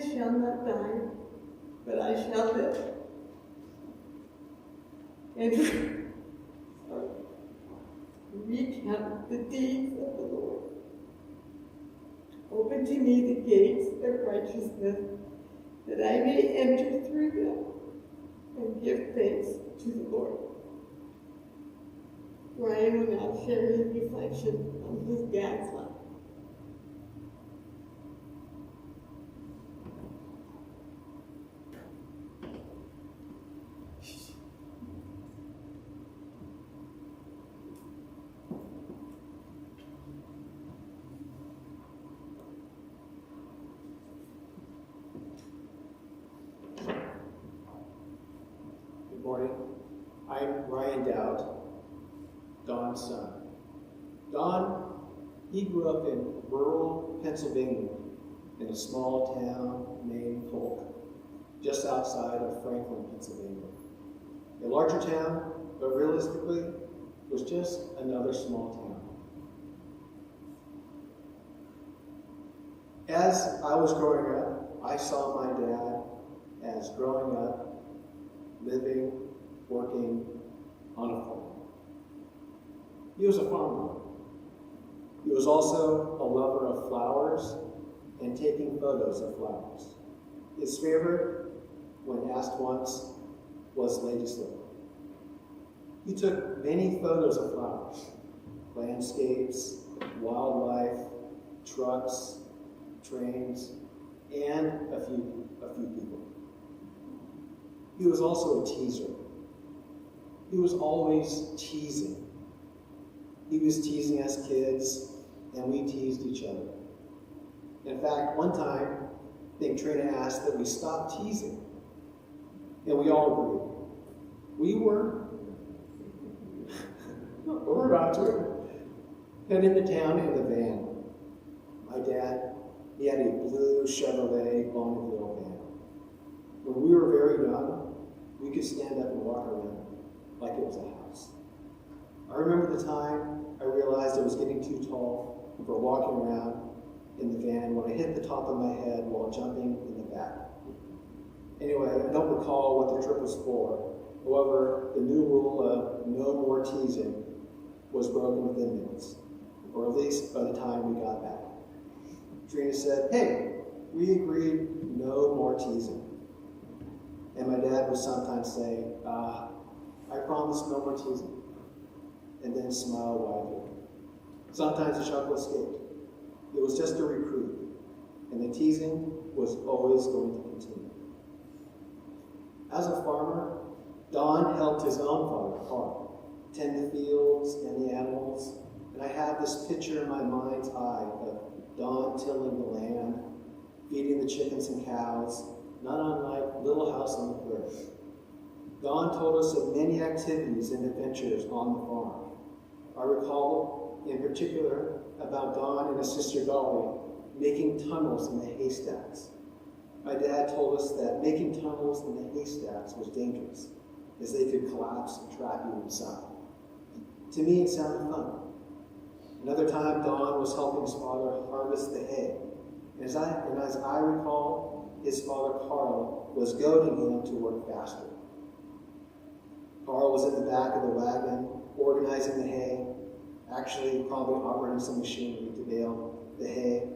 shall not die, but I shall live. And recount the deeds of the Lord. Open to me the gates of righteousness, that I may enter through them and give thanks to the Lord. Ryan will now share his reflection on his dad's life. Good morning. I'm Ryan Doutt, Don's son. Don, he grew up in rural Pennsylvania in a small town named Polk, just outside of Franklin, Pennsylvania. A larger town, but realistically, was just another small town. As I was growing up, I saw my dad as growing up, living, working on a farm. He was a farmer. He was also a lover of flowers and taking photos of flowers. His favorite, when asked once, was Lady Slip. He took many photos of flowers, landscapes, wildlife, trucks, trains, and a few people. He was also a teaser. He was always teasing. He was teasing us kids, and we teased each other. In fact, one time, I think Trina asked that we stop teasing, and we all agreed. We were about to head into town in the van. My dad, he had a blue Chevrolet Bonneville van. When we were very young, we could stand up and walk around like it was a house. I remember the time I realized I was getting too tall for walking around in the van when I hit the top of my head while jumping in the back. Anyway, I don't recall what the trip was for. However, the new rule of no more teasing was broken within minutes, or at least by the time we got back. Trina said, "Hey, we agreed no more teasing." And my dad would sometimes say, "I promise no more teasing," and then smile widely. Sometimes a chuckle escaped. It was just a reprieve, and the teasing was always going to continue. As a farmer, Don helped his own father, Carl, tend the fields and the animals, and I have this picture in my mind's eye of Don tilling the land, feeding the chickens and cows, not unlike Little House on the Prairie. Don told us of many activities and adventures on the farm. I recall in particular about Don and his sister Dolly making tunnels in the haystacks. My dad told us that making tunnels in the haystacks was dangerous, as they could collapse and trap you inside. To me, it sounded fun. Another time, Don was helping his father harvest the hay. And as I recall, his father, Carl, was goading him to work faster. Carl was in the back of the wagon, organizing the hay, actually probably operating some machinery to bale the hay.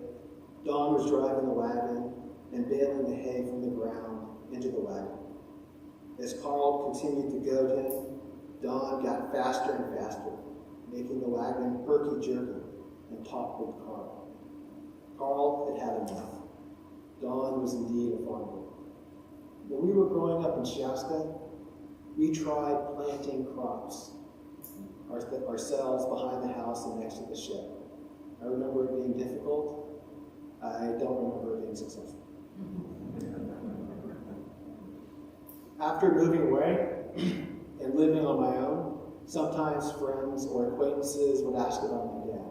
Don was driving the wagon and baling the hay from the ground into the wagon. As Carl continued to goad him, Don got faster and faster, making the wagon herky-jerky and toppled Carl. Carl had had enough. Don was indeed a farmer. When we were growing up in Shasta, we tried planting crops ourselves behind the house and next to the shed. I remember it being difficult. I don't remember it being successful. After moving away and living on my own, sometimes friends or acquaintances would ask about my dad.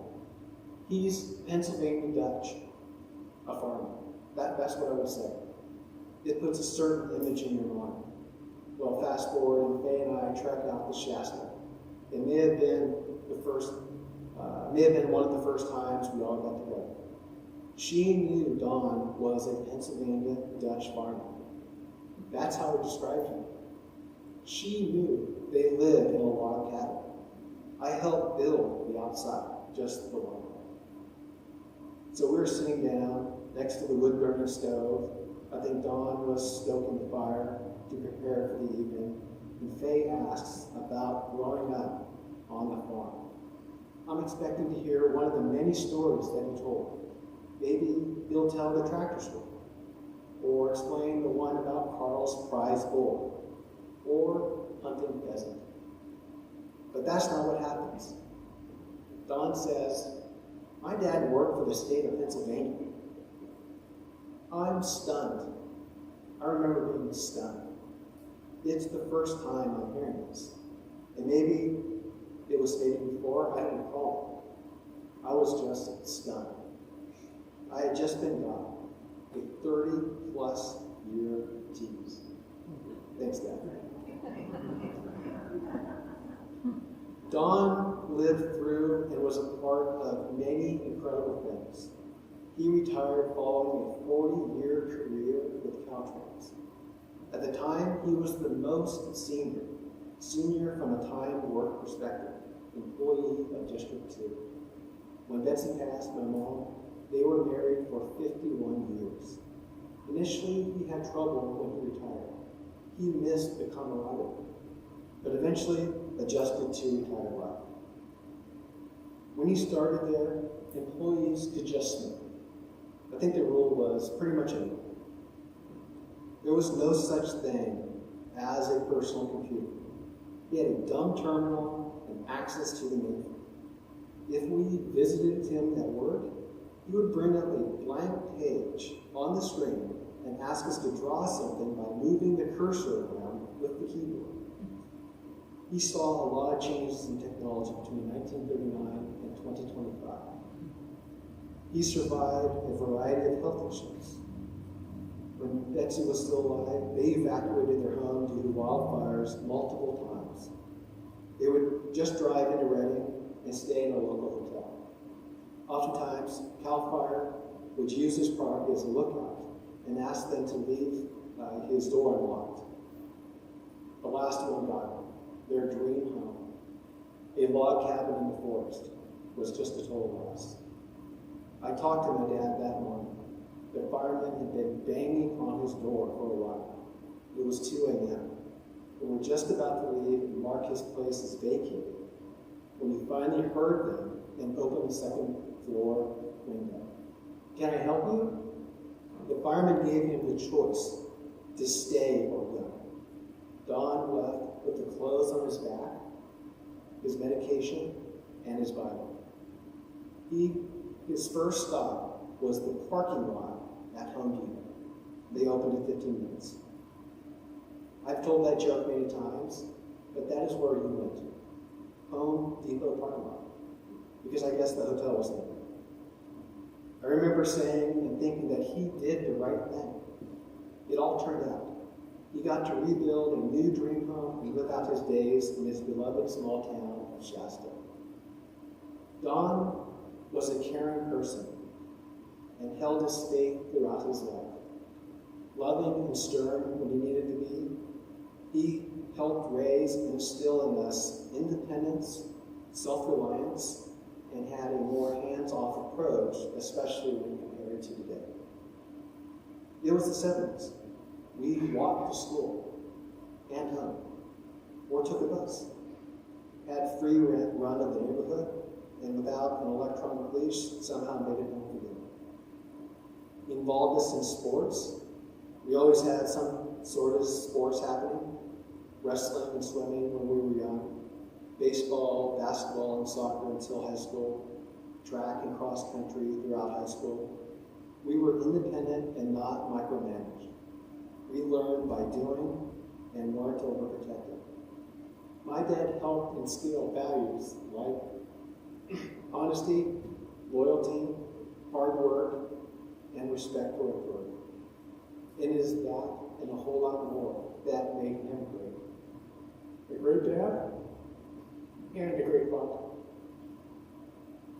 He's Pennsylvania Dutch, a farmer. That's what I would say. It puts a certain image in your mind. Well, fast forward, and Faye and I trekked out to Shasta. It may have been one of the first times we all got together. She knew Don was a Pennsylvania Dutch farmer. That's how he described him. She knew they lived in a log cabin. I helped build the outside, just the log. So we were sitting down next to the wood-burning stove. I think Don was stoking the fire to prepare for the evening. And Faye asks about growing up on the farm. I'm expecting to hear one of the many stories that he told. Maybe he'll tell the tractor story, or explain the one about Carl's prize bull, or hunting pheasant. But that's not what happens. Don says, my dad worked for the state of Pennsylvania. I'm stunned. I remember being stunned. It's the first time I'm hearing this. And maybe it was stated before, I don't recall. I was just stunned. I had just been God, a 30-plus year tease. Thanks, Dad. Don lived through and was a part of many incredible things. He retired following a 40-year career with Caltrans. At the time, he was the most senior from a time work perspective, employee of District 2. When Betsy passed my mom, they were married for 51 years. Initially, he had trouble when he retired. He missed the camaraderie, but eventually adjusted to retired life. When he started there, employees could just smoke. I think the rule was pretty much a no. There was no such thing as a personal computer. He had a dumb terminal and access to the mainframe. If we visited him at work, he would bring up a blank page on the screen and ask us to draw something by moving the cursor around with the keyboard. He saw a lot of changes in technology between 1939 and 2025. He survived a variety of health issues. When Betsy was still alive, they evacuated their home due to wildfires multiple times. They would just drive into Reading and stay in a local hotel. Oftentimes, CAL FIRE would use his property as a lookout and ask them to leave his door unlocked. The last one got him, their dream home. A log cabin in the forest was just a total loss. I talked to my dad that morning. The firemen had been banging on his door for a while. It was 2 a.m. We were just about to leave and mark his place as vacated when we finally heard them and opened the second floor window. Can I help you? The fireman gave him the choice to stay or go. Don left with the clothes on his back, his medication, and his Bible. His first stop was the parking lot at Home Depot. They opened in 15 minutes. I've told that joke many times, but that is where he went to. Home Depot parking lot. Because I guess the hotel was there. I remember saying and thinking that he did the right thing. It all turned out. He got to rebuild a new dream home and live out his days in his beloved small town of Shasta. Don was a caring person and held his faith throughout his life. Loving and stern when he needed to be, he helped raise and instill in us independence, self-reliance, and had a more hands-off approach, especially when compared to today. It was the 70s. We walked to school and home, or took a bus, had free run of the neighborhood, and without an electronic leash, somehow made it home for dinner. He involved us in sports. We always had some sort of sports happening, wrestling and swimming when we were young, baseball, basketball, and soccer until high school, track and cross country throughout high school. We were independent and not micromanaged. We learned by doing and weren't overprotected. My dad helped instill values like honesty, loyalty, hard work, and respect for authority. It is that and a whole lot more that made him great. A great dad and a great father.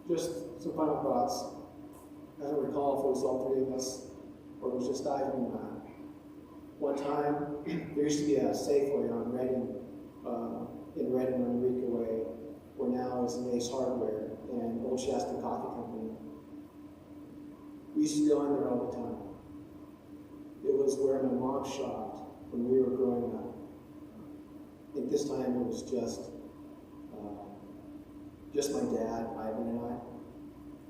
Just some final thoughts. I don't recall if it was all three of us or it was just Ivan and I. One time, there used to be a Safeway on Reading, in Reading on Eureka Way, where now is an Ace Hardware and Old Shasta Coffee Company. We used to go in there all the time. It was where my mom shopped when we were growing up. I think this time it was just my dad, Ivan, and I.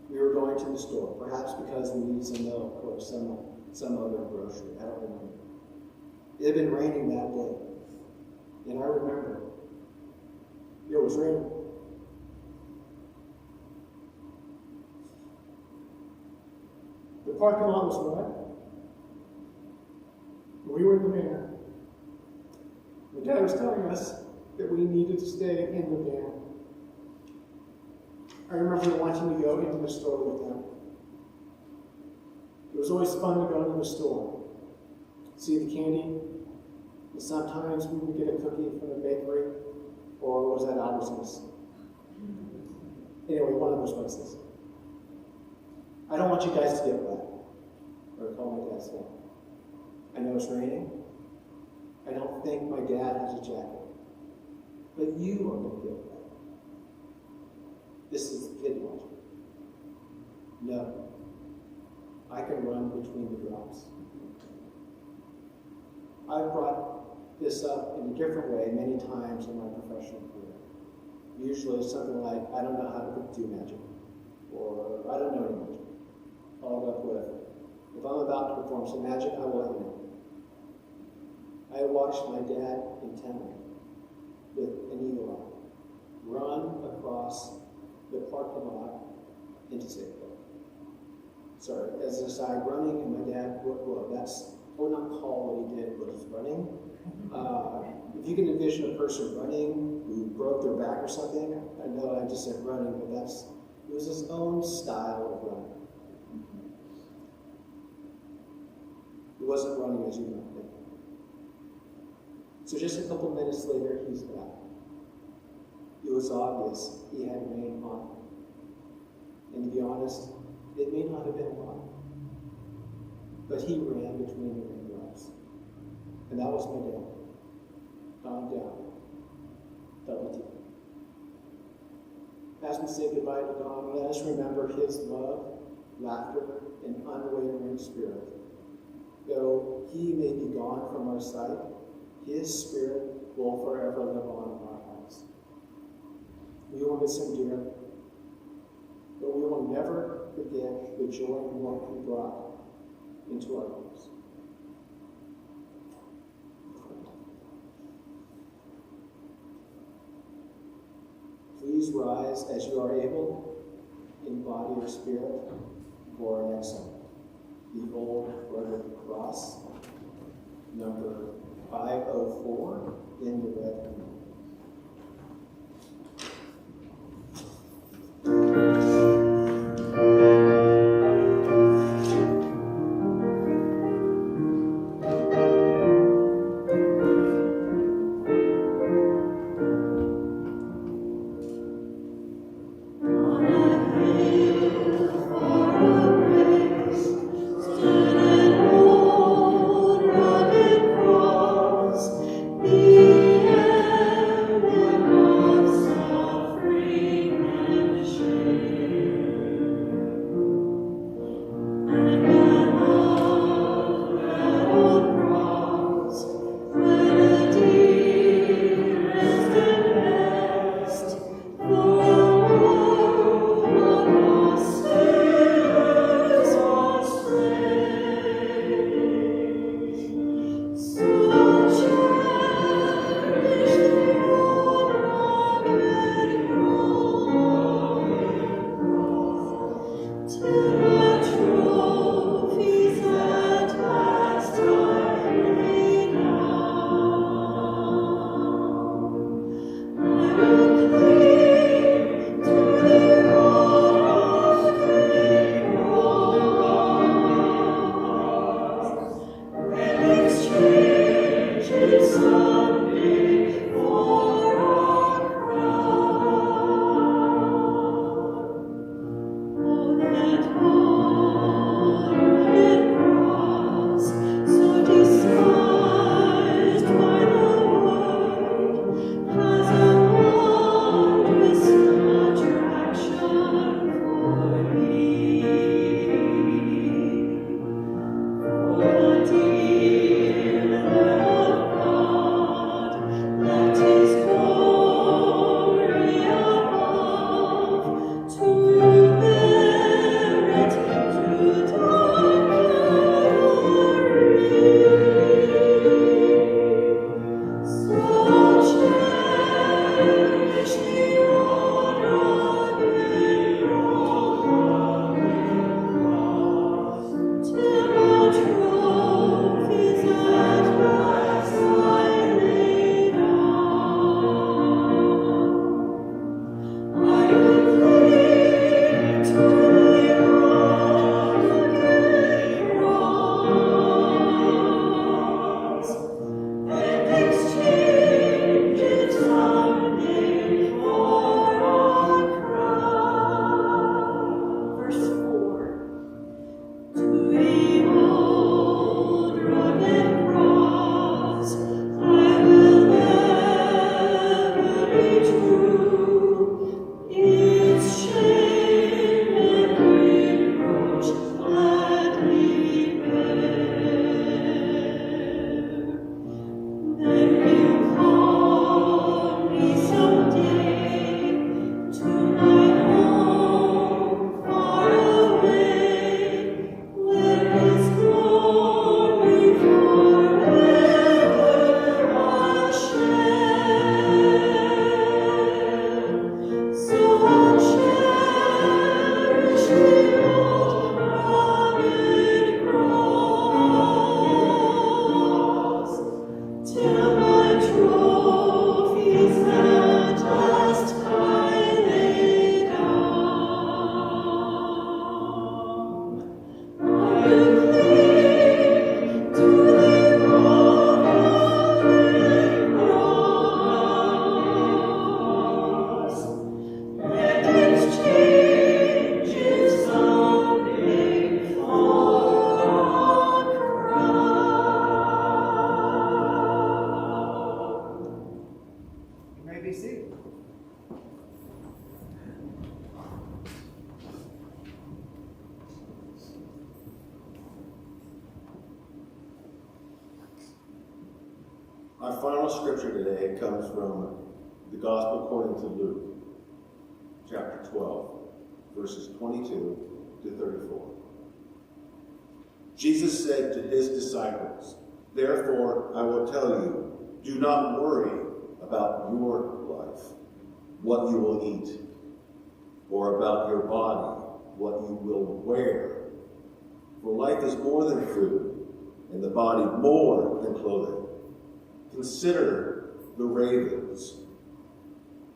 We were going to the store, perhaps because we needed some milk or some other grocery. I don't remember. It had been raining that day, and I remember it was raining. The parking lot was wet. We were in the van. My dad was telling us that we needed to stay in the van. I remember wanting to go into the store with them. It was always fun to go into the store, see the candy, and sometimes we would get a cookie from the bakery, or was that Albertsons? Anyway, one of those places. I don't want you guys to get wet, or call my dad's name. I know it's raining. I don't think my dad has a jacket, but you are going to get wet. This is kid logic. No. I can run between the drops. I've brought this up in a different way many times in my professional career. Usually it's something like, I don't know how to do magic, or I don't know any magic. Followed up with, if I'm about to perform some magic, I will let you know. I watched my dad intently with an eagle eye run across the parking lot into Safeway. Sorry, as an aside, running, and my dad, well, that's, I would not call what he did, but he's running. If you can envision a person running who broke their back or something, I know I just said running, but it was his own style of running. He wasn't running as you might think. So just a couple minutes later, he's back. It was obvious he had rain on him. And to be honest, it may not have been a lot. But he ran between the raindrops. And that was my dad. Gone down. Doutt. As we say goodbye to Don, let us remember his love, laughter, and unwavering spirit. Though he may be gone from our sight, his spirit will forever live on in our hearts. We will miss him dearly, but we will never forget the joy and warmth he brought into our lives. Please rise as you are able, in body or spirit, for our next song. The Old Rugged Cross, number 504, in the red hymnal. Yeah. Our final scripture today comes from the Gospel according to Luke, chapter 12, verses 22 to 34. Jesus said to his disciples, "Therefore I will tell you, do not worry about your life, what you will eat, or about your body, what you will wear. For life is more than food, and the body more than clothing. Consider the ravens.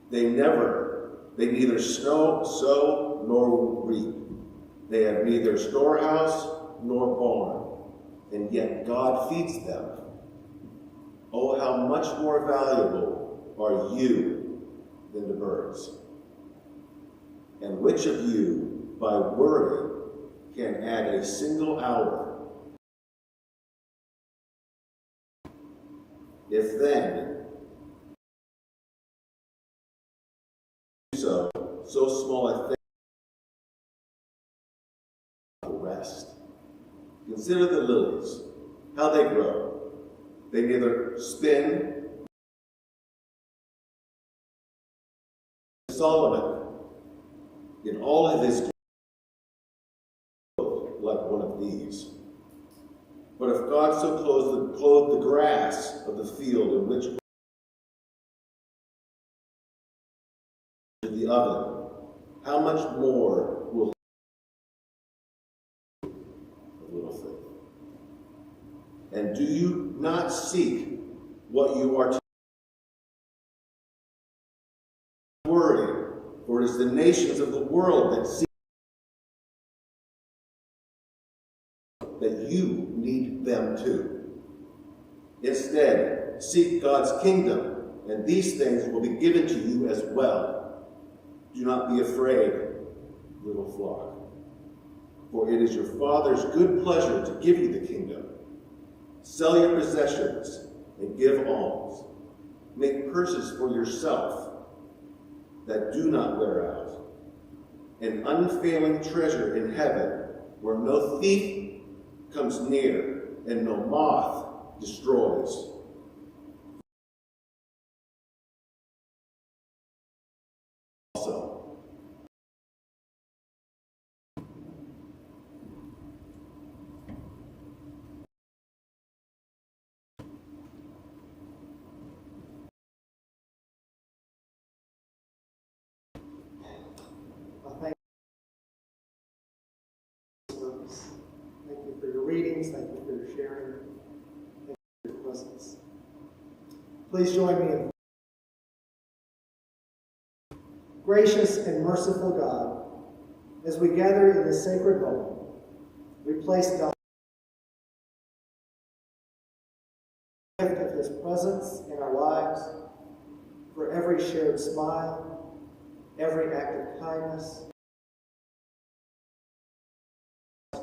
They neither sow nor reap. They have neither storehouse nor barn, and yet God feeds them. Oh, how much more valuable are you than the birds? And which of you, by worry, can add a single hour? If then, so small a thing will rest. Consider the lilies, how they grow. They neither spin. Solomon, in all of his clothed like one of these. But if God so clothed the grass of the field, in which the oven, how much more will a little faith? And do you not seek what you are to worry? For it is the nations of the world that seek that you need them too. Instead, seek God's kingdom, and these things will be given to you as well. Do not be afraid, little flock, for it is your Father's good pleasure to give you the kingdom. Sell your possessions and give alms. Make purses for yourself that do not wear out, an unfailing treasure in heaven where no thief comes near and no moth destroys. Also, Thank you for your readings. Thank you for your sharing. Thank you for your presence. Please join me in gracious and merciful God, as we gather in this sacred moment, we place God the gift of his presence in our lives for every shared smile, every act of kindness,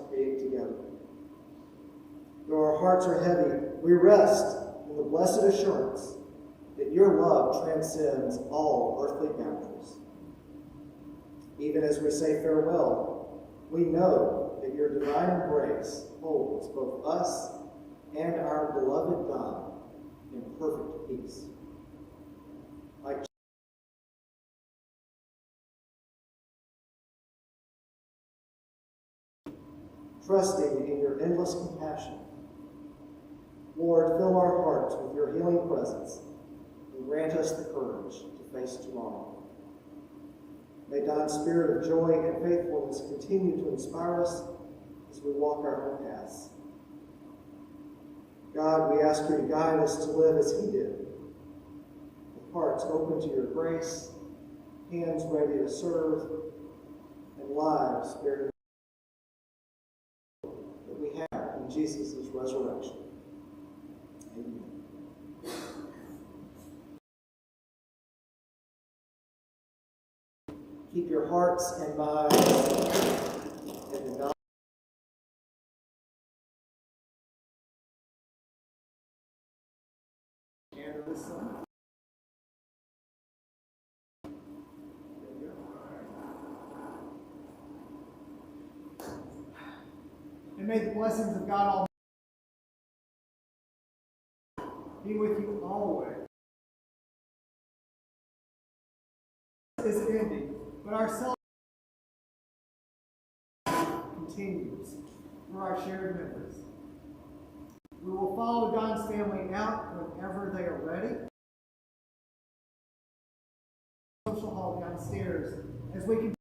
create together. Though our hearts are heavy, we rest in the blessed assurance that your love transcends all earthly boundaries. Even as we say farewell, we know that your divine embrace holds both us and our beloved God in perfect peace. Like trusting in your endless compassion, Lord, fill our hearts with your healing presence and grant us the courage to face tomorrow. May God's spirit of joy and faithfulness continue to inspire us as we walk our own paths. God, we ask you to guide us to live as he did, with hearts open to your grace, hands ready to serve, and lives bearing that we have in Jesus' resurrection. Amen. Keep your hearts and minds in the knowledge. And may the blessings of God Almighty be with you always. Is ending, but our celebration continues for our shared memories. We will follow Don's family out whenever they are ready. Social hall downstairs as we continue.